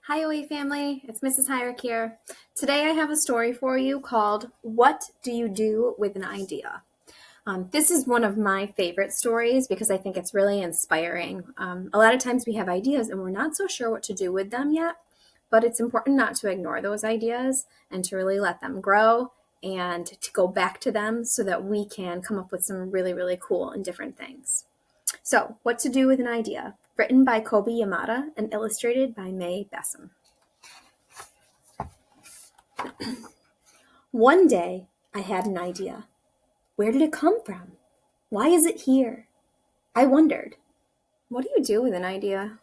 Hi, OA family. It's Mrs. Hyrek here. Today I have a story for you called What Do You Do with an Idea? This is one of my favorite stories because I think it's really inspiring. A lot of times we have ideas and we're not so sure what to do with them yet, but it's important not to ignore those ideas and to really let them grow and to go back to them so that we can come up with some really, really cool and different things. So, What to Do with an Idea, written by Kobe Yamada and illustrated by May Bessem. One day, I had an idea. Where did it come from? Why is it here? I wondered. What do you do with an idea?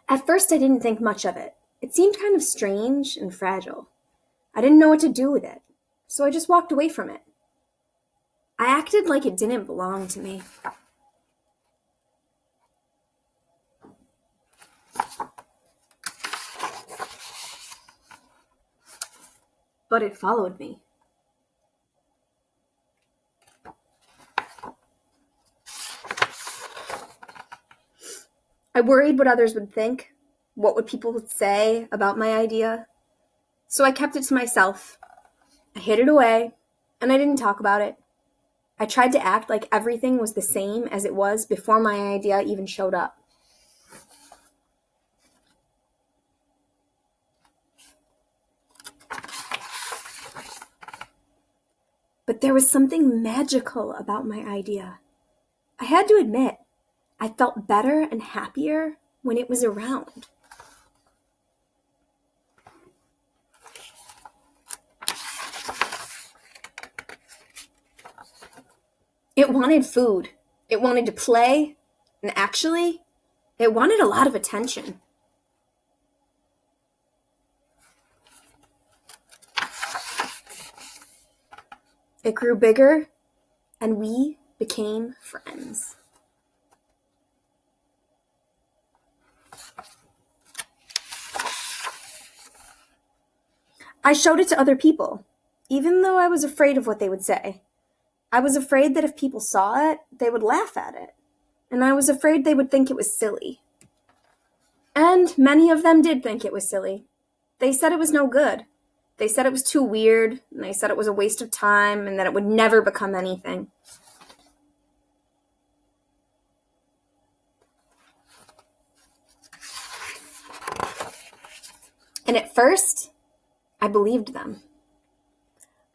At first, I didn't think much of it. It seemed kind of strange and fragile. I didn't know what to do with it, so I just walked away from it. I acted like it didn't belong to me. But it followed me. I worried what others would think, what would people say about my idea. So I kept it to myself. I hid it away, and I didn't talk about it. I tried to act like everything was the same as it was before my idea even showed up. But there was something magical about my idea. I had to admit, I felt better and happier when it was around. It wanted food. It wanted to play. And actually, it wanted a lot of attention. It grew bigger, and we became friends. I showed it to other people, even though I was afraid of what they would say. I was afraid that if people saw it, they would laugh at it, and I was afraid they would think it was silly. And many of them did think it was silly. They said it was no good. They said it was too weird, and they said it was a waste of time, and that it would never become anything. And at first, I believed them.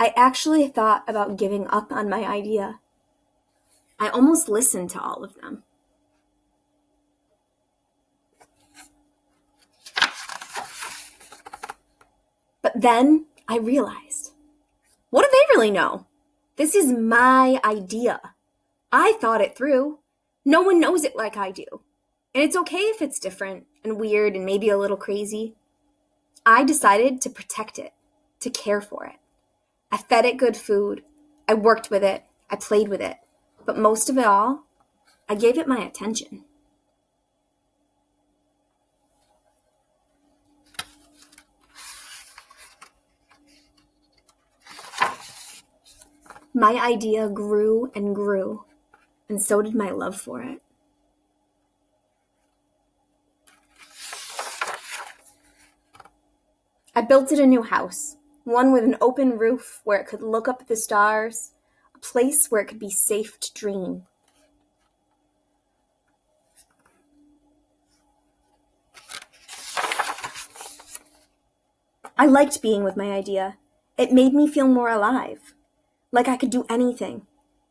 I actually thought about giving up on my idea. I almost listened to all of them. But then I realized, what do they really know? This is my idea. I thought it through. No one knows it like I do. And it's okay if it's different and weird and maybe a little crazy. I decided to protect it, to care for it. I fed it good food. I worked with it. I played with it. But most of it all, I gave it my attention. My idea grew and grew, and so did my love for it. I built it a new house, one with an open roof where it could look up at the stars, a place where it could be safe to dream. I liked being with my idea. It made me feel more alive, like I could do anything.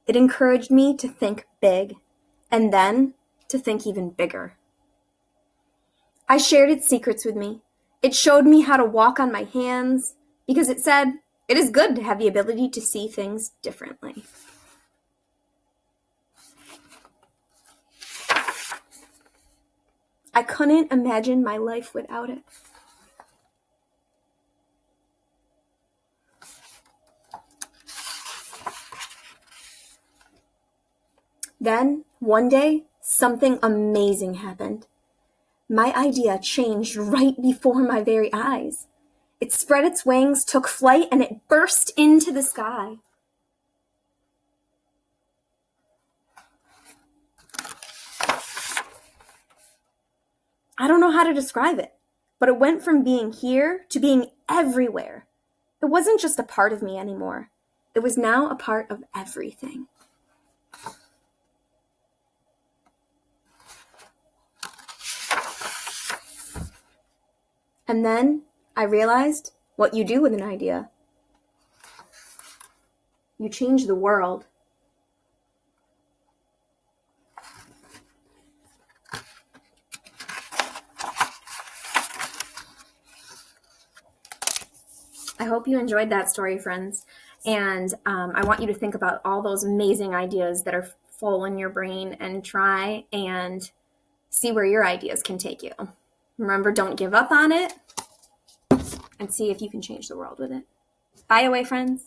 It encouraged me to think big, and then to think even bigger. I shared its secrets with me. It showed me how to walk on my hands, because it said, it is good to have the ability to see things differently. I couldn't imagine my life without it. Then, one day, something amazing happened. My idea changed right before my very eyes. It spread its wings, took flight, and it burst into the sky. I don't know how to describe it, but it went from being here to being everywhere. It wasn't just a part of me anymore. It was now a part of everything. And then I realized what you do with an idea. You change the world. I hope you enjoyed that story, friends. And I want you to think about all those amazing ideas that are full in your brain and try and see where your ideas can take you. Remember, don't give up on it and see if you can change the world with it. Bye away, friends.